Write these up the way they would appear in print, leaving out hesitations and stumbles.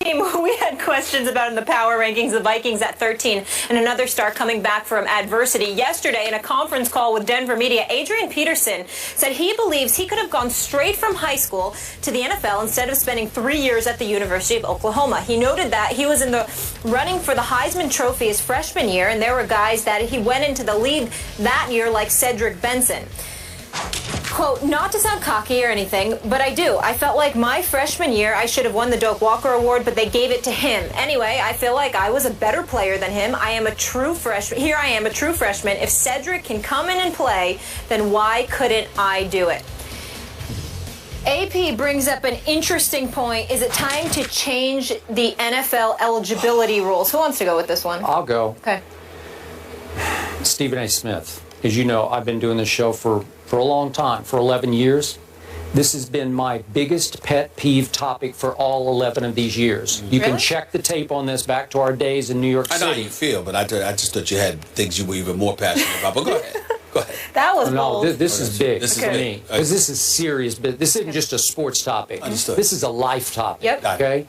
We had questions about in the power rankings, the Vikings at 13, and another star coming back from adversity. Yesterday, in a conference call with Denver media, Adrian Peterson said he believes he could have gone straight from high school to the NFL instead of spending 3 years at the University of Oklahoma. He noted that he was in the running for the Heisman Trophy his freshman year, and there were guys that he went into the league that year like Cedric Benson. Quote, not to sound cocky or anything, but I do. I felt like my freshman year I should have won the Doak Walker Award, but they gave it to him. Anyway, I feel like I was a better player than him. I am a true freshman. Here I am, a true freshman. If Cedric can come in and play, then why couldn't I do it? AP brings up an interesting point. Is it time to change the NFL eligibility rules? Who wants to go with this one? I'll go. Okay. Stephen A. Smith. As you know, I've been doing this show for a long time, for 11 years. This has been my biggest pet peeve topic for all 11 of these years. You can check the tape on this back to our days in New York City. I know how you feel, but I just thought you had things you were even more passionate about. But go ahead. Go ahead. That was bold. No, this is big this for me. Because this is serious. But this isn't just a sports topic. Understood. This is a life topic. Yep. Okay?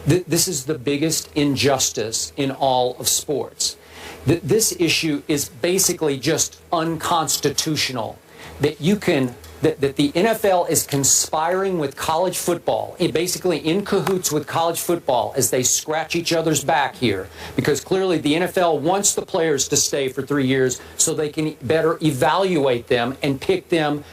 This is the biggest injustice in all of sports. This issue is basically just unconstitutional. That the NFL is conspiring with college football, basically in cahoots with college football as they scratch each other's back here. Because clearly the NFL wants the players to stay for 3 years so they can better evaluate them and pick them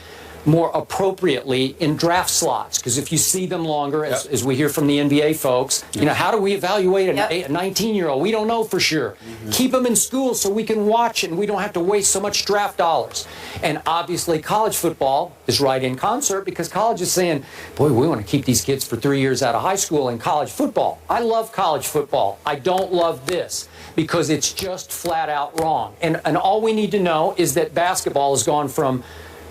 more appropriately in draft slots. Because if you see them longer, as we hear from the NBA folks, you know, how do we evaluate a 19-year-old? We don't know for sure. Keep them in school so we can watch it and we don't have to waste so much draft dollars. And obviously college football is right in concert because college is saying, boy, we want to keep these kids for 3 years out of high school in college football. I love college football. I don't love this because it's just flat out wrong. And all we need to know is that basketball has gone from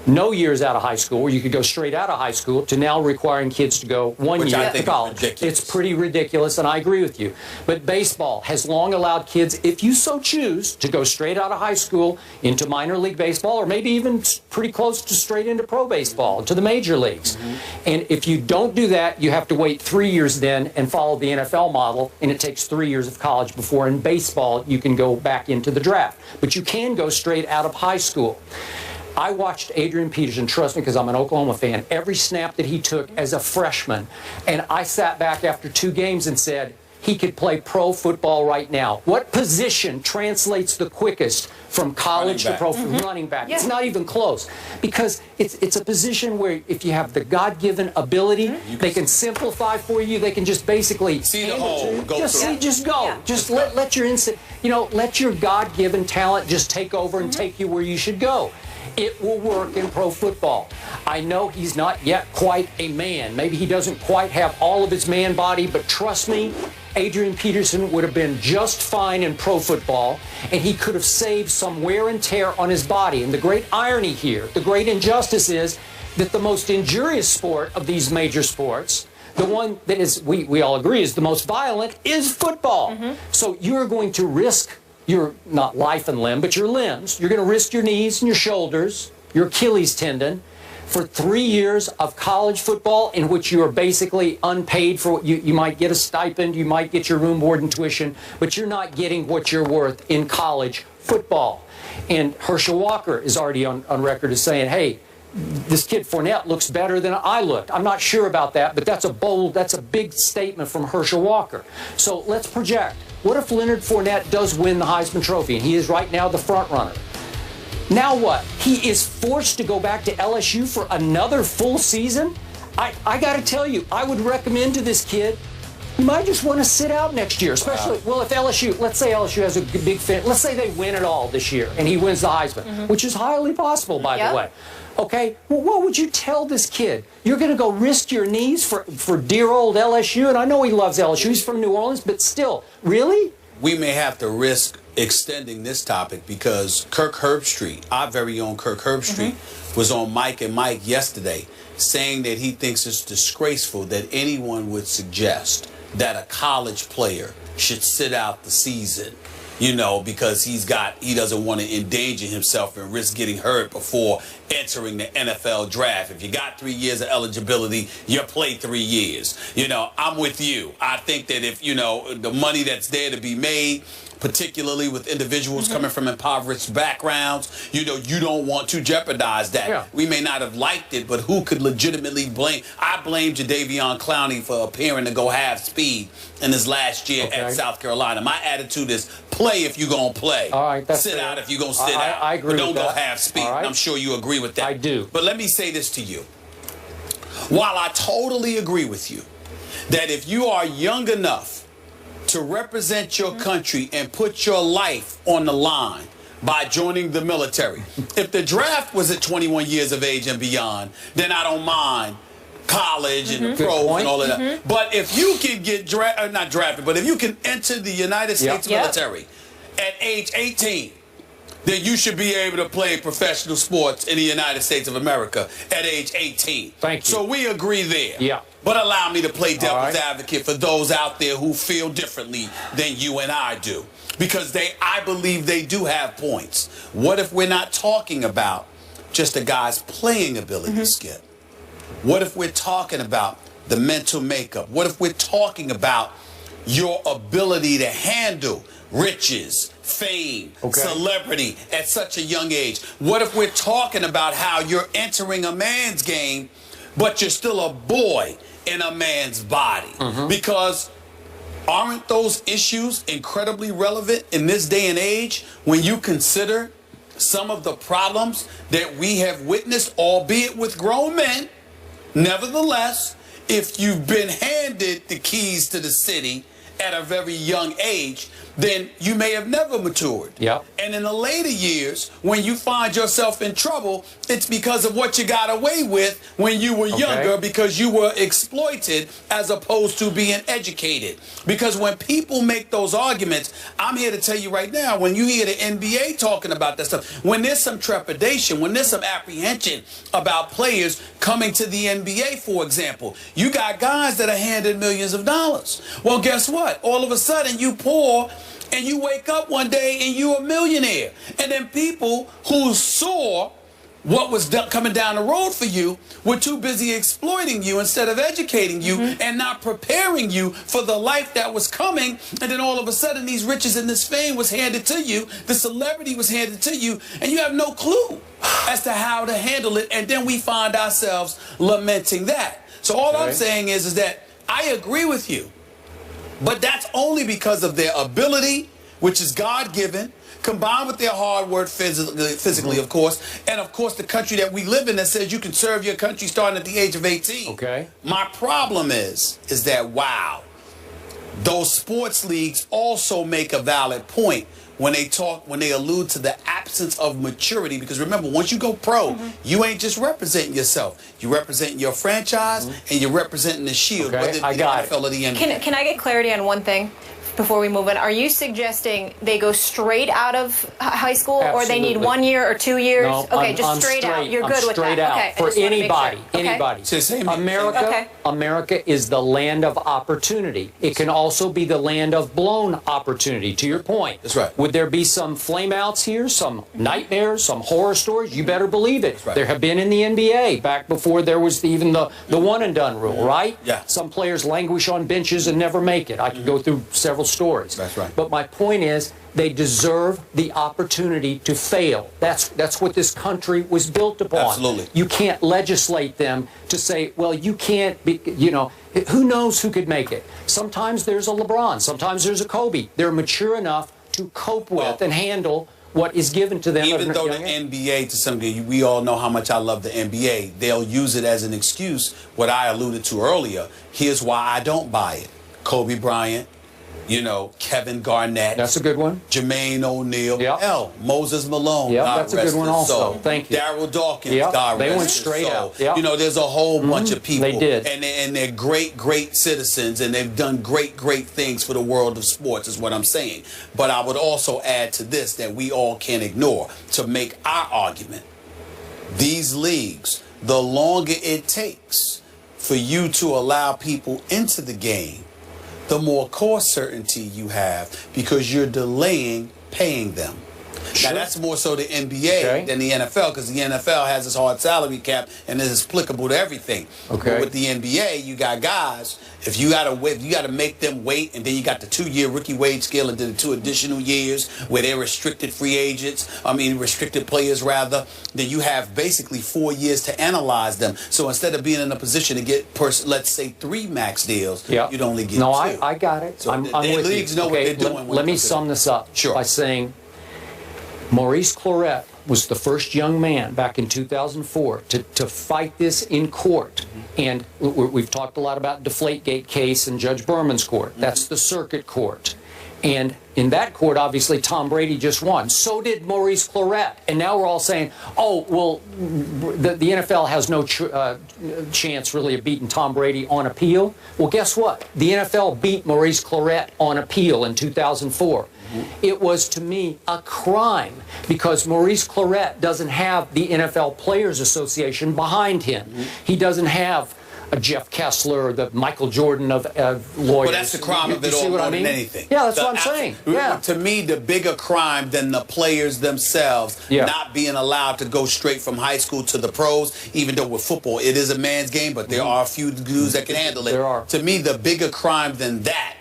no years out of high school, where you could go straight out of high school, to now requiring kids to go 1 year to college. It's pretty ridiculous, and I agree with you. But baseball has long allowed kids, if you so choose, to go straight out of high school into minor league baseball, or maybe even pretty close to straight into pro baseball, to the major leagues. And if you don't do that, you have to wait 3 years then and follow the NFL model, and it takes 3 years of college before in baseball you can go back into the draft. But you can go straight out of high school. I watched Adrian Peterson, trust me, because I'm an Oklahoma fan, every snap that he took as a freshman. And I sat back after 2 games and said, he could play pro football right now. What position translates the quickest from college to pro? Running back. It's not even close. Because it's a position where if you have the God-given ability, they can simplify for you. They can just basically see the hole. Just go. Just let your instinct, let your God-given talent just take over and take you where you should go. It will work in pro football. I know he's not yet quite a man. Maybe he doesn't quite have all of his man body, but trust me, Adrian Peterson would have been just fine in pro football, and he could have saved some wear and tear on his body. And the great irony here, the great injustice is that the most injurious sport of these major sports, the one that is, we all agree, is the most violent, is football. So you're going to risk your, not life and limb, but your limbs. You're going to risk your knees and your shoulders, your Achilles tendon, for 3 years of college football in which you are basically unpaid for what you might get a stipend, you might get your room, board, and tuition, but you're not getting what you're worth in college football. And Herschel Walker is already on record as saying, hey, this kid Fournette looks better than I looked. I'm not sure about that, but that's a big statement from Herschel Walker. So let's project. What if Leonard Fournette does win the Heisman Trophy, and he is right now the front runner? Now what? He is forced to go back to LSU for another full season? I got to tell you, I would recommend to this kid, you might just want to sit out next year, especially, well, if LSU, let's say LSU has a big fan, let's say they win it all this year, and he wins the Heisman, which is highly possible, by the way. Okay, well, what would you tell this kid? You're going to go risk your knees for dear old LSU? And I know he loves LSU. He's from New Orleans, but still, really? We may have to risk extending this topic because Kirk Herbstreit, our very own Kirk Herbstreit, was on Mike and Mike yesterday saying that he thinks it's disgraceful that anyone would suggest that a college player should sit out the season you know, because he doesn't want to endanger himself and risk getting hurt before entering the NFL draft. If you got 3 years of eligibility, you play 3 years. You know, I'm with you. I think that if, you know, the money that's there to be made, particularly with individuals coming from impoverished backgrounds, you know, you don't want to jeopardize that. Yeah. We may not have liked it, but who could legitimately blame? I blame Jadeveon Clowney for appearing to go half speed in his last year at South Carolina. My attitude is play if you're going to play. All right, that's sit fair. out if you're going to sit out. I agree but don't with go that. half speed. All right. I'm sure you agree with that. I do. But let me say this to you. While I totally agree with you that if you are young enough to represent your country and put your life on the line by joining the military. If the draft was at 21 years of age and beyond, then I don't mind college and the pros and all of that. But if you can get not drafted, but if you can enter the United States military at age 18, then you should be able to play professional sports in the United States of America at age 18. Thank you. So we agree there. Yeah. But allow me to play devil's advocate for those out there who feel differently than you and I do. Because I believe they do have points. What if we're not talking about just a guy's playing ability, Skip? What if we're talking about the mental makeup? What if we're talking about your ability to handle riches, fame, celebrity at such a young age? What if we're talking about how you're entering a man's game, but you're still a boy in a man's body? Because aren't those issues incredibly relevant in this day and age when you consider some of the problems that we have witnessed, albeit with grown men? Nevertheless, if you've been handed the keys to the city at a very young age, then you may have never matured. Yep. And in the later years, when you find yourself in trouble, it's because of what you got away with when you were younger, because you were exploited as opposed to being educated. Because when people make those arguments, I'm here to tell you right now, when you hear the NBA talking about that stuff, when there's some trepidation, when there's some apprehension about players coming to the NBA, for example, you got guys that are handed millions of dollars. Well, guess what? All of a sudden, you pour and you wake up one day and you're a millionaire. And then people who saw what was coming down the road for you were too busy exploiting you instead of educating you and not preparing you for the life that was coming. And then all of a sudden these riches and this fame was handed to you, the celebrity was handed to you, and you have no clue as to how to handle it. And then we find ourselves lamenting that. So all I'm saying is that I agree with you. But that's only because of their ability, which is God-given, combined with their hard work physically, of course, and, of course, the country that we live in that says you can serve your country starting at the age of 18. Okay. My problem is that, wow, those sports leagues also make a valid point when they allude to the absence of maturity. Because remember, once you go pro, you ain't just representing yourself. You're representing your franchise and you're representing the shield, whether it be the NFL or the NBA. Can I get clarity on one thing before we move on? Are you suggesting they go straight out of high school, or they need 1 year or 2 years? No, okay, just straight out. You're good with that. Out. Okay, For anybody, anybody. America, America is the land of opportunity. It can also be the land of blown opportunity, to your point. That's right. Would there be some flameouts here, some nightmares, some horror stories? You better believe it. Right. There have been in the NBA, back before there was even the one-and-done rule, right? Yeah. Some players languish on benches and never make it. I could go through several stories. That's right. But my point is, they deserve the opportunity to fail. That's what this country was built upon. Absolutely. You can't legislate them to say, well, you can't be, you know, who knows who could make it? Sometimes there's a LeBron, sometimes there's a Kobe. They're mature enough to cope with and handle what is given to them. Even though the NBA, to some degree, we all know how much I love the NBA, they'll use it as an excuse, what I alluded to earlier. Here's why I don't buy it. Kobe Bryant, you know, Kevin Garnett. That's a good one. Jermaine O'Neal. Yep. Moses Malone. Yep, God that's a good one also. Soul. Thank you. Daryl Dawkins. Yep. God They rest went his straight soul. out. Yep. You know, there's a whole bunch of people. They did. And they're great, great citizens, and they've done great, great things for the world of sports, is what I'm saying. But I would also add to this that we all can't ignore to make our argument. These leagues, the longer it takes for you to allow people into the game, the more cost certainty you have because you're delaying paying them. Sure. Now, that's more so the NBA than the NFL because the NFL has this hard salary cap and it is applicable to everything. Okay. But with the NBA, you got guys, if you gotta wait, you gotta make them wait, and then you got the 2-year rookie wage scale and then the 2 additional years where they're restricted free agents, restricted players rather, then you have basically 4 years to analyze them. So instead of being in a position to get, let's say, 3 max deals, you'd only get 2. No, I got it. So I'm the with leagues you. know what they're doing. Let me sum this up by saying Maurice Clarett was the first young man back in 2004 to fight this in court. And we've talked a lot about Deflategate case in Judge Berman's court. That's the circuit court. And in that court, obviously, Tom Brady just won. So did Maurice Clarett. And now we're all saying, oh, well, the NFL has no chance really of beating Tom Brady on appeal. Well, guess what? The NFL beat Maurice Clarett on appeal in 2004. It was, to me, a crime because Maurice Clarett doesn't have the NFL Players Association behind him. He doesn't have a Jeff Kessler, the Michael Jordan of lawyers. Well, that's the crime of it all more than anything. Yeah, that's what I'm saying. Yeah. To me, the bigger crime than the players themselves not being allowed to go straight from high school to the pros, even though with football, it is a man's game, but there are a few dudes that can handle it. There are. To me, the bigger crime than that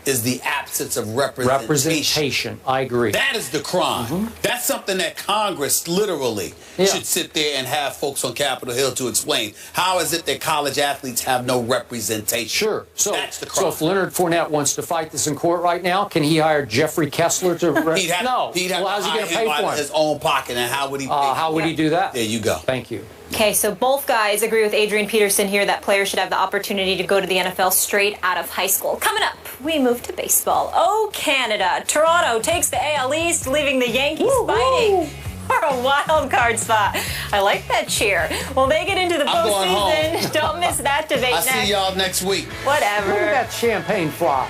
is the absence of representation. I agree. That is the crime. That's something that Congress literally should sit there and have folks on Capitol Hill to explain. How is it that college athletes have no representation? Sure. So that's the crime. So if Leonard Fournette wants to fight this in court right now, can he hire Jeffrey Kessler to? He'd have no. He'd have how's he going to pay for his own pocket, and how would he? How would he do that? There you go. Thank you. Okay, so both guys agree with Adrian Peterson here that players should have the opportunity to go to the NFL straight out of high school. Coming up, we move to baseball. Oh, Canada. Toronto takes the AL East, leaving the Yankees fighting for a wild card spot. I like that cheer. Well, they get into the postseason. Don't miss that debate next. I'll see y'all next week. Whatever. Look at that champagne floss.